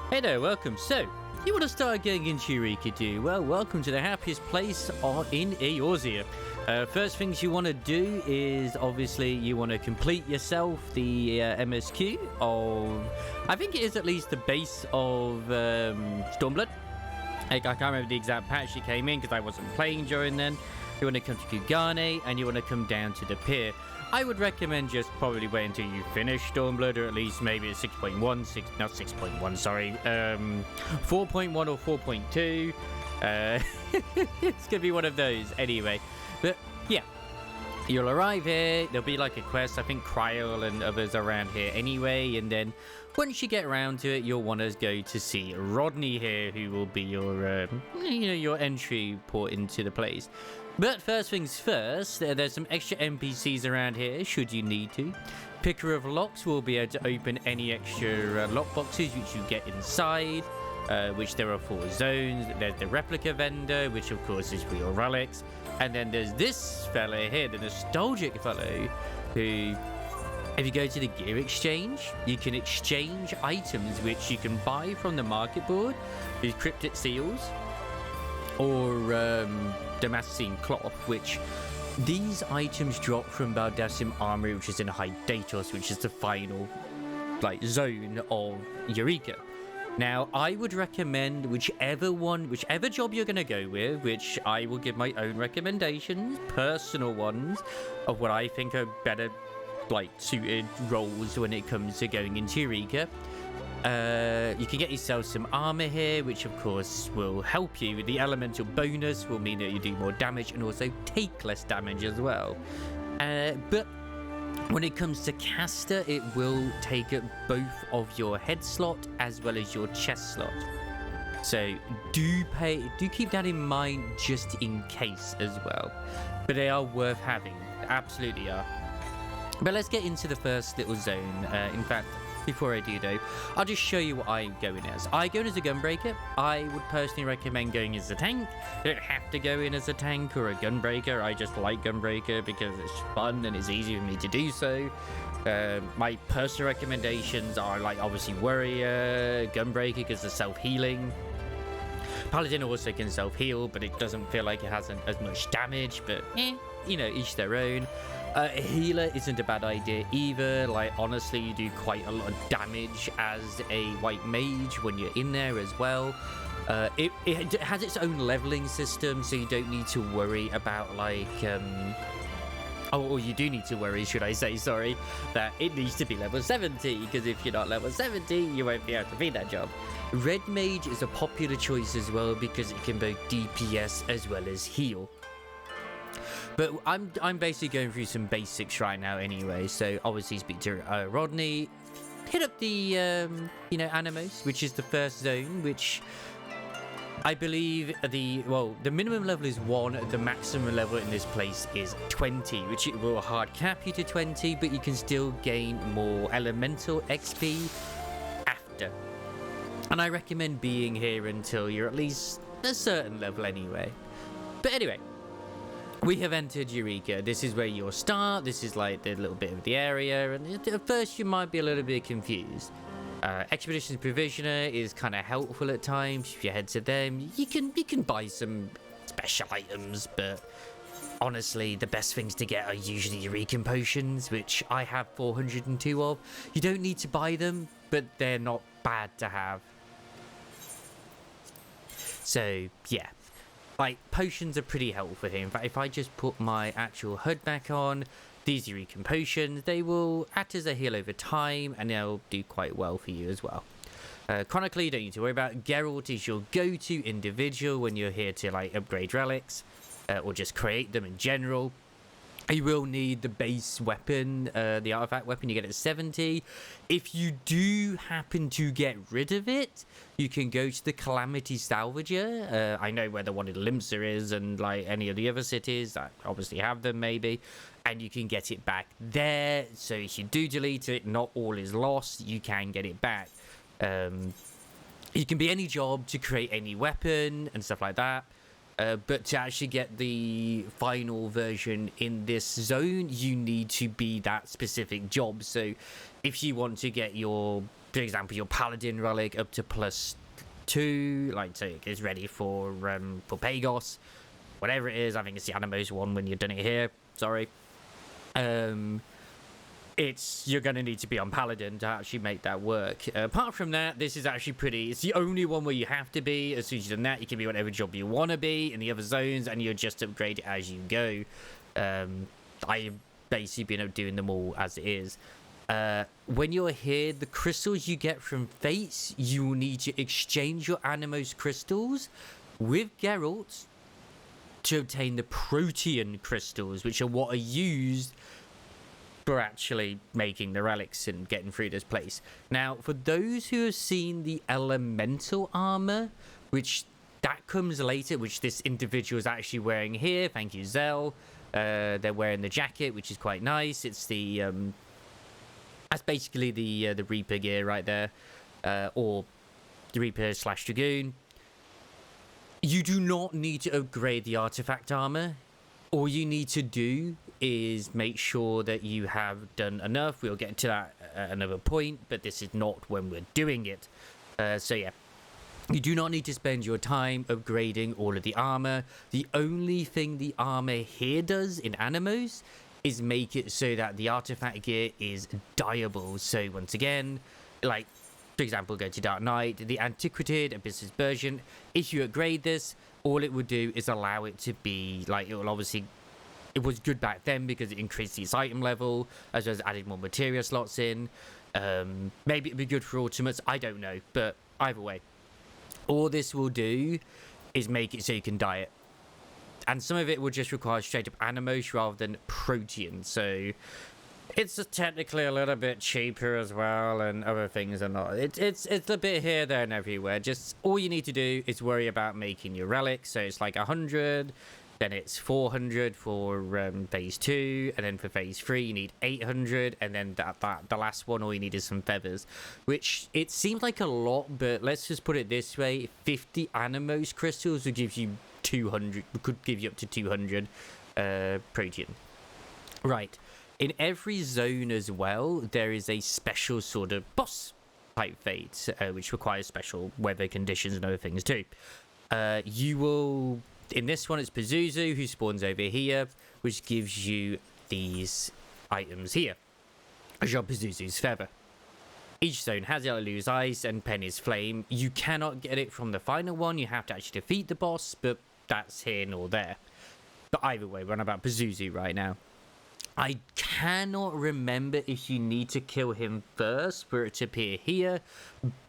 Hey there, welcome. So, you want to start getting into Eureka, do you? Well, welcome to the happiest place in Eorzea. First things you want to do is, obviously, you want to complete yourself the MSQ of, I think it is at least the base of Stormblood. I can't remember the exact patch it came in because I wasn't playing during then. You want to come to Kugane and you want to come down to the pier. I would recommend just probably wait until you finish Stormblood, or at least maybe 6.1, not 6.1, sorry, 4.1 or 4.2. It's gonna be one of those anyway. But yeah, you'll arrive here. There'll be like a quest. I think Cryle and others around here anyway. And then once you get around to it, you'll want to go to see Rodney here, who will be your, your entry port into the place. But first things first, there's some extra NPCs around here, should you need to. Picker of Locks will be able to open any extra lock boxes which you get inside, which there are 4 zones. There's the Replica Vendor, which of course is for your relics. And then there's this fella here, the Nostalgic fellow, who, if you go to the Gear Exchange, you can exchange items which you can buy from the market board, these Cryptic Seals, or Damascene Cloth, which these items drop from Baldasim Armory, which is in Hydatos, which is the final zone of Eureka. Now, I would recommend whichever job you're going to go with, which I will give my own recommendations, personal ones, of what I think are better suited roles when it comes to going into Eureka. You can get yourself some armor here, which of course will help you. The elemental bonus will mean that you do more damage and also take less damage as well. But when it comes to caster, it will take up both of your head slot as well as your chest slot. So do keep that in mind just in case as well. But they are worth having, absolutely are. But let's get into the first little zone. In fact, before I do though, I'll just show you what I'm going as. I go in as a Gunbreaker. I would personally recommend going as a tank. You don't have to go in as a tank or a Gunbreaker. I just like Gunbreaker because it's fun and it's easy for me to do so. My personal recommendations are obviously Warrior, Gunbreaker because of self-healing. Paladin also can self-heal, but it doesn't feel like it has as much damage, but each their own. Healer isn't a bad idea either. Honestly, you do quite a lot of damage as a white mage when you're in there as well. It has its own leveling system, so you don't need to worry about or you do need to worry, should I say, sorry, that it needs to be level 70, because if you're not level 70, you won't be able to beat that job. Red Mage is a popular choice as well, because it can both DPS as well as heal. But I'm basically going through some basics right now anyway, so obviously speak to Rodney, hit up the, Anemos, which is the first zone, which I believe the minimum level is 1, the maximum level in this place is 20, which it will hard cap you to 20, but you can still gain more elemental XP after. And I recommend being here until you're at least a certain level anyway. But anyway, we have entered Eureka. This is where you'll start. This is the little bit of the area, and at first you might be a little bit confused. Expeditions Provisioner is kind of helpful at times. If you head to them, you can buy some special items, but honestly, the best things to get are usually Eureka potions, which I have 402 of. You don't need to buy them, but they're not bad to have. So yeah. Potions are pretty helpful here. In fact, if I just put my actual HUD back on, these Eureka potions, they will act as a heal over time, and they'll do quite well for you as well. Chronically, you don't need to worry about. Geralt is your go-to individual when you're here to upgrade relics, or just create them in general. You will need the base weapon, the artifact weapon. You get it at 70. If you do happen to get rid of it, you can go to the Calamity Salvager. I know where the one in Limsa is, and any of the other cities that obviously have them maybe. And you can get it back there. So if you do delete it, not all is lost. You can get it back. It can be any job to create any weapon and stuff like that. But to actually get the final version in this zone, you need to be that specific job. So if you want to get your for example, your paladin relic up to +2, like, so it's ready for Pagos, whatever it is. I think it's the Anemos one when you've done it here. Sorry. You're going to need to be on paladin to actually make that work. Apart from that, this is actually it's the only one where you have to be. As soon as you've done that, you can be whatever job you want to be in the other zones, and you just upgrade it as you go. I've basically been doing them all as it is. When you're here, the crystals you get from Fates, you will need to exchange your Anemos crystals with Geralt to obtain the Protean crystals, which are what are used for actually making the relics and getting through this place. Now, for those who have seen the elemental armor, which that comes later, which this individual is actually wearing here, thank you, Zell. They're wearing the jacket, which is quite nice. It's the that's basically the Reaper gear right there, or the Reaper / Dragoon. You do not need to upgrade the artifact armor. All you need to do is make sure that you have done enough. We'll get to that at another point, but this is not when we're doing it. So yeah, you do not need to spend your time upgrading all of the armor. The only thing the armor here does in Anemos is make it so that the artifact gear is dyeable. So once again, like, for example, go to Dark Knight, the Antiquated Abyssus version. If you upgrade this, all it would do is allow it to be, like, it will obviously, it was good back then because it increased its item level, as well as added more materia slots in. Maybe it'd be good for ultimates, I don't know, but either way, all this will do is make it so you can dye it. And some of it will just require straight up Anemos rather than Protean, so it's technically a little bit cheaper as well, and other things are not. It's a bit here, there, and everywhere. Just all you need to do is worry about making your relics. So it's like 100, then it's 400 for phase 2, and then for phase 3 you need 800, and then the last one all you need is some feathers, which it seems like a lot, but let's just put it this way: 50 Anemos crystals will give you 200. Could give you up to 200 Protean. Right. In every zone as well, there is a special sort of boss type fate, which requires special weather conditions and other things too. You will, in this one, it's Pazuzu who spawns over here, which gives you these items here. Jean Pazuzu's Feather. Each zone has Yellow's Ice and Penny's Flame. You cannot get it from the final one, you have to actually defeat the boss, but that's here nor there. But either way, we're on about Pazuzu right now. I cannot remember if you need to kill him first for it to appear here,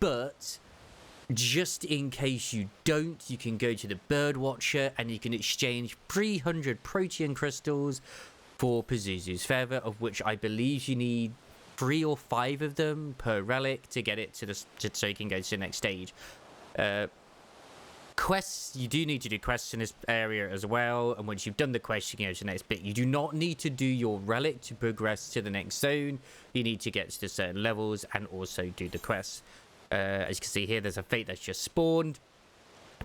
but just in case you don't, you can go to the Birdwatcher and you can exchange 300 Protean crystals for Pazuzu's Feather, of which I believe you need 3 or 5 of them per relic to get it so you can go to the next stage. Quests, you do need to do quests in this area as well, and once you've done the quest you can go to the next bit. You do not need to do your relic to progress to the next zone. You need to get to the certain levels and also do the quests. As you can see here, there's a fate that's just spawned.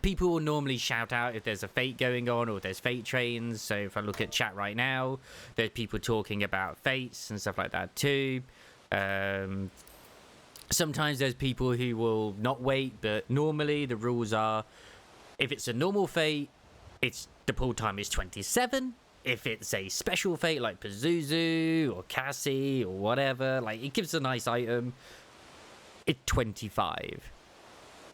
People will normally shout out if there's a fate going on or there's fate trains. So if I look at chat right now, there's people talking about fates and stuff like that too. Sometimes there's people who will not wait, but normally the rules are, if it's a normal fate, the pull time is 27. If it's a special fate like Pazuzu or Cassie or whatever, like it gives a nice item, it's 25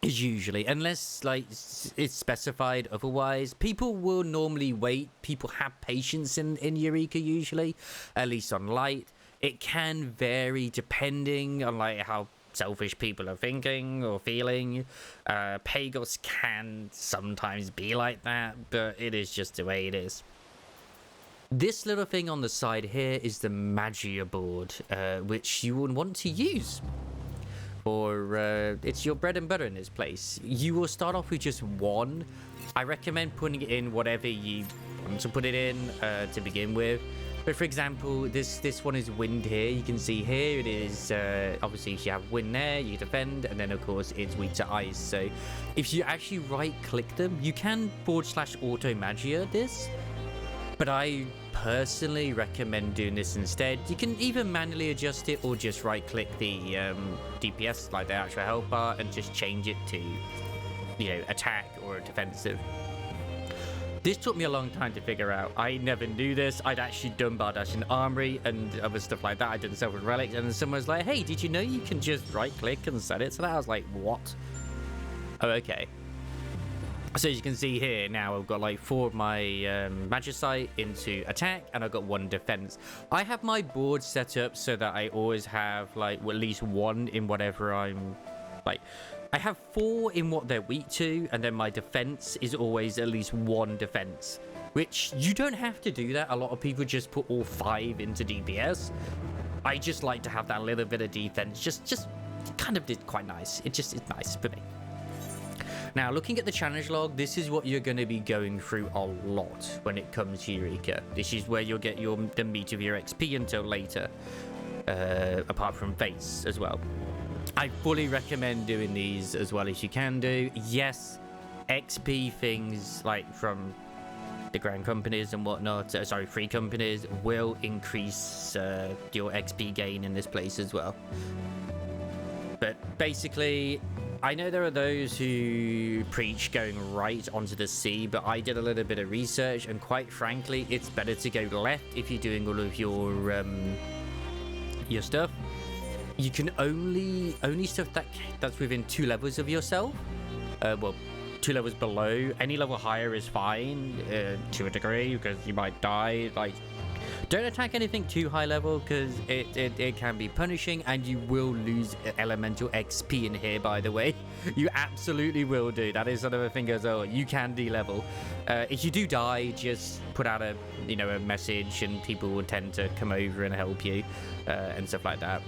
is usually, unless like it's specified otherwise. People will normally wait. People have patience in Eureka usually, at least on light. It can vary depending on like how selfish people are thinking or feeling. Pagos can sometimes be like that, but it is just the way it is. This little thing on the side here is the Magia board, which you would want to use. Or it's your bread and butter in this place. You will start off with just one. I recommend putting it in whatever you want to put it in to begin with. But for example, this one is wind here. You can see here it is, obviously if you have wind there, you defend, and then of course it's weak to ice. So if you actually right click them, you can /auto magia this. But I personally recommend doing this instead. You can either manually adjust it or just right click the DPS, like the actual health bar, and just change it to, you know, attack or defensive. This took me a long time to figure out. I never knew this. I'd actually done Bardash in Armory and other stuff like that. I did stuff with Relics, and then someone was like, hey, did you know you can just right click and set it? So that I was like, what? Oh, okay. So as you can see here now, I've got like 4 of my Magicite into attack, and I've got 1 defense. I have my board set up so that I always have like at least 1 in whatever I'm like. I have 4 in what they're weak to, and then my defense is always at least 1 defense, which you don't have to do that. A lot of people just put all 5 into DPS. I just like to have that little bit of defense. Just kind of did quite nice. It's nice for me. Now, looking at the challenge log, this is what you're going to be going through a lot when it comes to Eureka. This is where you'll get the meat of your XP until later, apart from Fates as well. I fully recommend doing these as well as you can do. Yes, XP things like from the grand companies and whatnot, free companies, will increase your XP gain in this place as well. But basically, I know there are those who preach going right onto the sea, but I did a little bit of research, and quite frankly, it's better to go left if you're doing all of your stuff. You can only stuff that's within 2 levels of yourself. Well, 2 levels below. Any level higher is fine to a degree, because you might die. Like, don't attack anything too high level, because it can be punishing, and you will lose elemental XP in here, by the way. You absolutely will do. That is another thing as well. You can de-level. If you do die, just put out a message, and people will tend to come over and help you and stuff like that.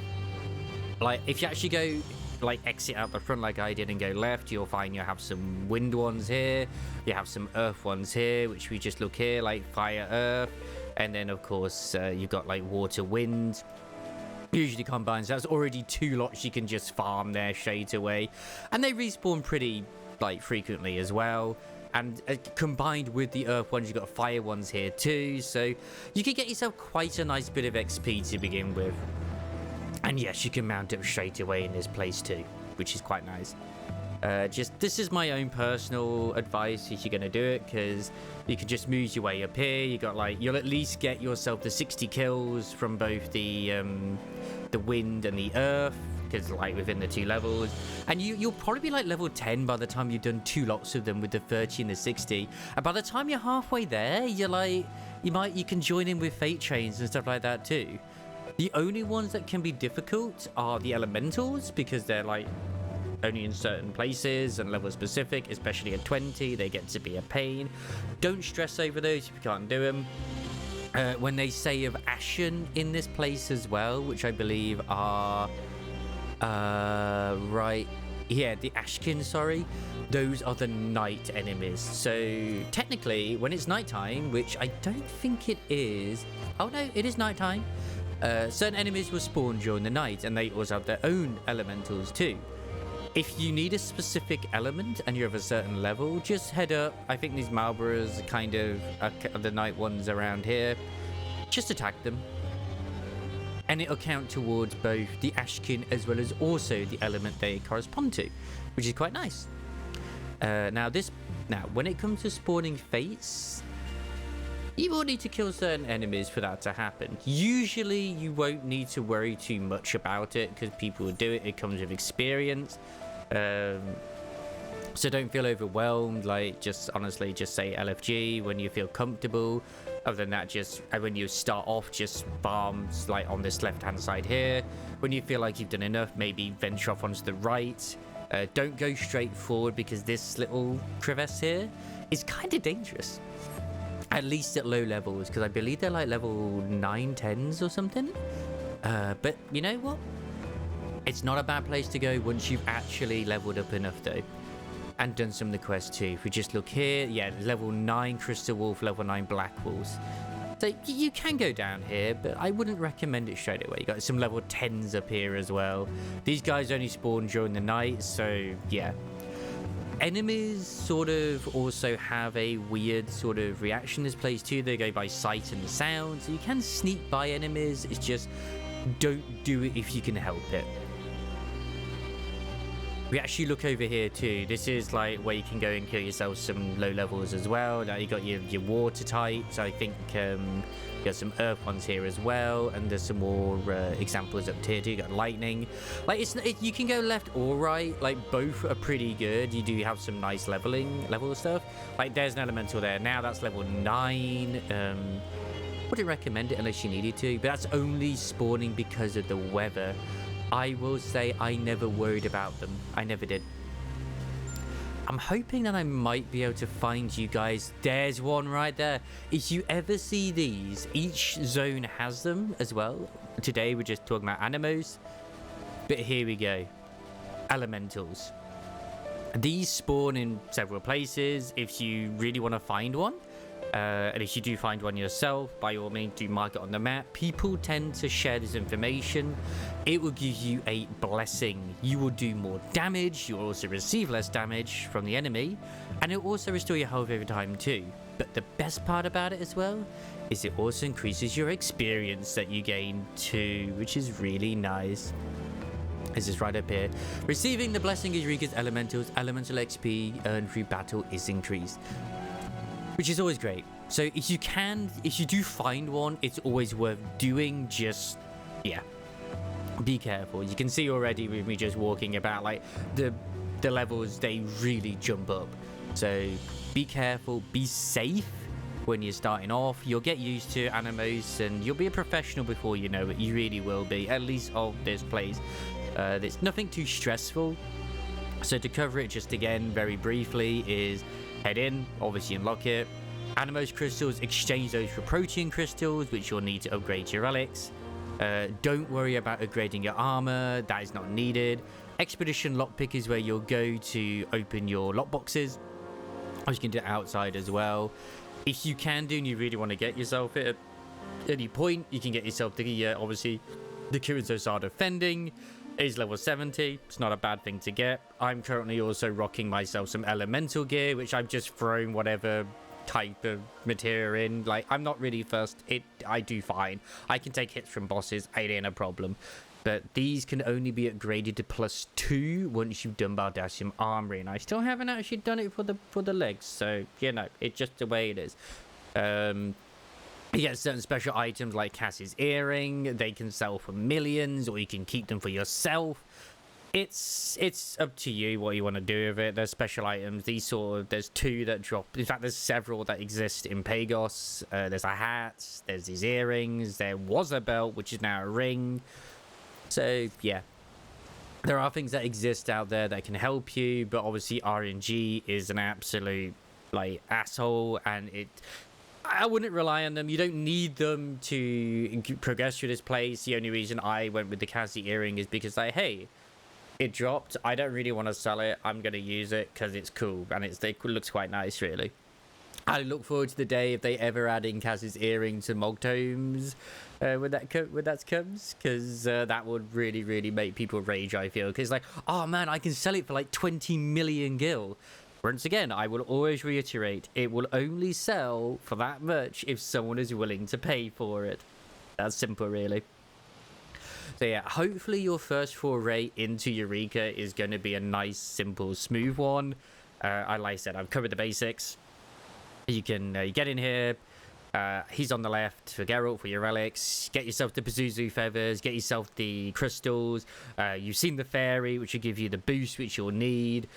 Like, if you actually go, like, exit out the front like I did and go left, you'll find you have some wind ones here. You have some earth ones here, which we just look here, like fire, earth. And then, of course, you've got, like, water, wind. Usually combines. That's already 2 lots you can just farm there straight away. And they respawn pretty, like, frequently as well. And combined with the earth ones, you've got fire ones here too. So you can get yourself quite a nice bit of XP to begin with. And yes, you can mount it straight away in this place too, which is quite nice. This is my own personal advice if you're going to do it, because you can just move your way up here. You got, like, you'll at least get yourself the 60 kills from both the wind and the earth, because, like, within the 2 levels. And you'll probably be like level 10 by the time you've done 2 lots of them with the 30 and the 60. And by the time you're halfway there, you're like, you can join in with fate trains and stuff like that too. The only ones that can be difficult are the elementals, because they're, like, only in certain places and level specific, especially at 20. They get to be a pain. Don't stress over those if you can't do them. When they say of Ashen in this place as well, which I believe are right, yeah, the Ashkin, sorry, those are the night enemies. So technically, when it's nighttime, which I don't think it is, oh no, it is nighttime, certain enemies will spawn during the night, and they also have their own elementals too. If you need a specific element and you're of a certain level, just head up. I think these Marlboroughs are kind of the night ones around here. Just attack them. And it'll count towards both the Ashkin as well as also the element they correspond to, which is quite nice. Now, when it comes to spawning fates, you will need to kill certain enemies for that to happen. Usually, you won't need to worry too much about it, because people will do it. It comes with experience. So don't feel overwhelmed. Like, just honestly, just say LFG when you feel comfortable. Other than that, just when you start off, just farm like on this left-hand side here. When you feel like you've done enough, maybe venture off onto the right. Don't go straight forward, because this little crevasse here is kind of dangerous. At least at low levels, because I believe they're like level 9, 10s or something. But you know what? It's not a bad place to go once you've actually leveled up enough though. And done some of the quests too. If we just look here, yeah, level 9 Crystal Wolf, level 9 Black Wolves. So you can go down here, but I wouldn't recommend it straight away. You got some level 10s up here as well. These guys only spawn during the night, so yeah. Enemies sort of also have a weird sort of reaction to this place too. They go by sight and sound, so you can sneak by enemies. It's just don't do it if you can help it. We actually look over here too. This is like where you can go and kill yourself some low levels as well. Now you got your water types. I think you got some earth ones here as well, and there's some more examples up here too. You got lightning. Like you can go left or right. Like both are pretty good. You do have some nice level stuff. Like there's an elemental there. Now that's level 9. Wouldn't recommend it unless you needed to, but that's only spawning because of the weather. I will say I never worried about them. I never did. I'm hoping that I might be able to find you guys. There's one right there. If you ever see these, each zone has them as well. Today we're just talking about Anemos, but here we go. Elementals. These spawn in several places if you really want to find one. And if you do find one yourself, by all means do mark it on the map. People tend to share this information. It will give you a blessing. You will do more damage. You will also receive less damage from the enemy, and it will also restore your health over time too. But the best part about it as well is it also increases your experience that you gain too, which is really nice. This is right up here. Receiving the blessing of Eureka's elementals, elemental XP earned through battle is increased, which is always great. So if you do find one, it's always worth doing. Just, yeah, be careful. You can see already with me just walking about, like, the levels, they really jump up. So be careful, be safe when you're starting off. You'll get used to Anemos and you'll be a professional before you know it. You really will be, at least of this place. There's nothing too stressful. So to cover it just again very briefly is head in, obviously unlock it. Anemos crystals, exchange those for protein crystals, which you'll need to upgrade your relics. Don't worry about upgrading your armor, that is not needed. Expedition lockpick is where you'll go to open your lockboxes. Or you can do it outside as well. If you can do and you really want to get yourself it at any point, you can get yourself the obviously the Kurin Defending. Is level 70. It's not a bad thing to get. I'm currently also rocking myself some elemental gear, which I've just thrown whatever type of material in. Like, I'm not really fussed. I do fine. I can take hits from bosses. It ain't a problem. But these can only be upgraded to +2 once you've done Baldasium Armory, and I still haven't actually done it for the legs. So you know, it's just the way it is. You get certain special items like Cassie's earring. They can sell for millions, or you can keep them for yourself. It's up to you what you want to do with it. There's special items. There's 2 that drop. In fact, there's several that exist in Pagos. There's a hat. There's these earrings. There was a belt, which is now a ring. So yeah, there are things that exist out there that can help you, but obviously RNG is an absolute like asshole, and I wouldn't rely on them. You don't need them to progress through this place. The only reason I went with the Cassie earring is because, like, hey, it dropped. I don't really want to sell it. I'm going to use it because it's cool and it looks quite nice, really. I look forward to the day if they ever add in Cassie's earring to Mogtomes when that comes, because that would really, really make people rage, I feel. Because, like, oh man, I can sell it for like 20 million gil. Once again, I will always reiterate, it will only sell for that much if someone is willing to pay for it. That's simple, really. So yeah, hopefully your first foray into Eureka is going to be a nice, simple, smooth one. Like I said, I've covered the basics. You can get in here. He's on the left for Geralt for your relics. Get yourself the Pazuzu feathers. Get yourself the crystals. You've seen the fairy, which will give you the boost which you'll need.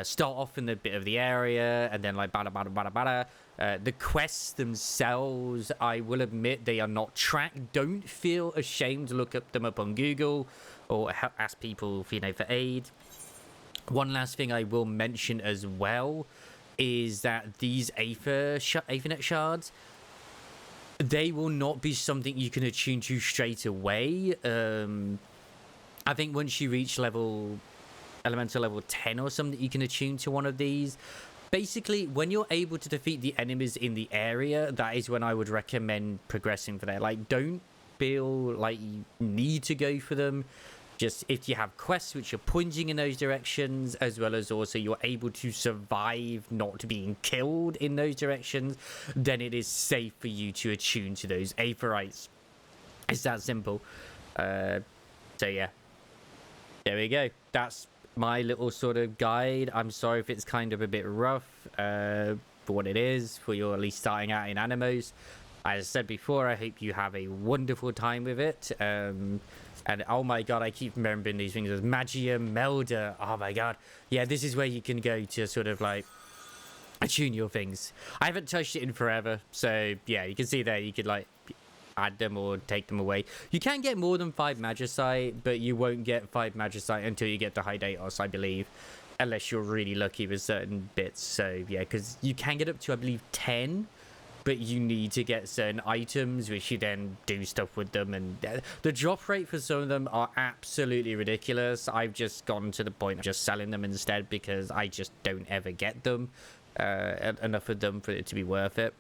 Start off in the bit of the area, and then like bada bada bada bada. The quests themselves, I will admit, they are not tracked. Don't feel ashamed to look them up on Google or ask people, you know, for aid. One last thing I will mention as well is that these Aethernet shards, they will not be something you can attune to straight away. I think once you reach elemental level 10 or something, you can attune to one of these. Basically, when you're able to defeat the enemies in the area, that is when I would recommend progressing for that. Like, don't feel like you need to go for them. just if you have quests which are pointing in those directions, as well as also you're able to survive not being killed in those directions, then it is safe for you to attune to those aetherites. It's that simple. So yeah, there we go. That's my little sort of guide. I'm sorry if it's kind of a bit rough for what it is, for you're at least starting out in Anemos. As I said before, I hope you have a wonderful time with it. And oh my god, I keep remembering these things as Magia Melda. Oh my god. Yeah, this is where you can go to sort of like attune your things. I haven't touched it in forever. So yeah, you can see there, you could like add them or take them away. You can get more than 5 Magicite, but you won't get 5 Magicite until you get to High Datos, I believe. Unless you're really lucky with certain bits. So yeah, because you can get up to, I believe, 10. But you need to get certain items, which you then do stuff with them. And the drop rate for some of them are absolutely ridiculous. I've just gone to the point of just selling them instead because I just don't ever get them. Enough of them for it to be worth it.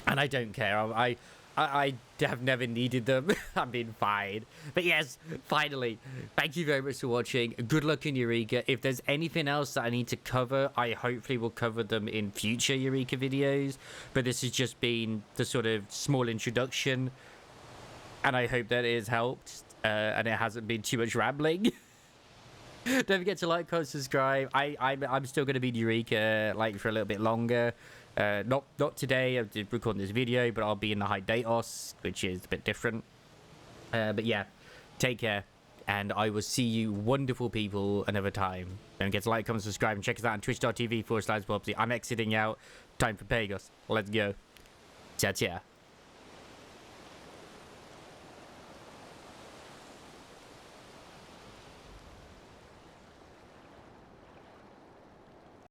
And I don't care. I have never needed them. I've been fine. But yes, finally, thank you very much for watching. Good luck in Eureka. If there's anything else that I need to cover, I hopefully will cover them in future Eureka videos. But this has just been the sort of small introduction. And I hope that it has helped. And it hasn't been too much rambling. Don't forget to like, comment, subscribe. I'm still going to be in Eureka like for a little bit longer. Not today. I'm recording this video, but I'll be in the High Datos, which is a bit different. But yeah, take care, and I will see you wonderful people another time. Don't forget to like, comment, subscribe, and check us out on twitch.tv/Bobsy. I'm exiting out. Time for Pagos. Let's go. Ciao, ciao.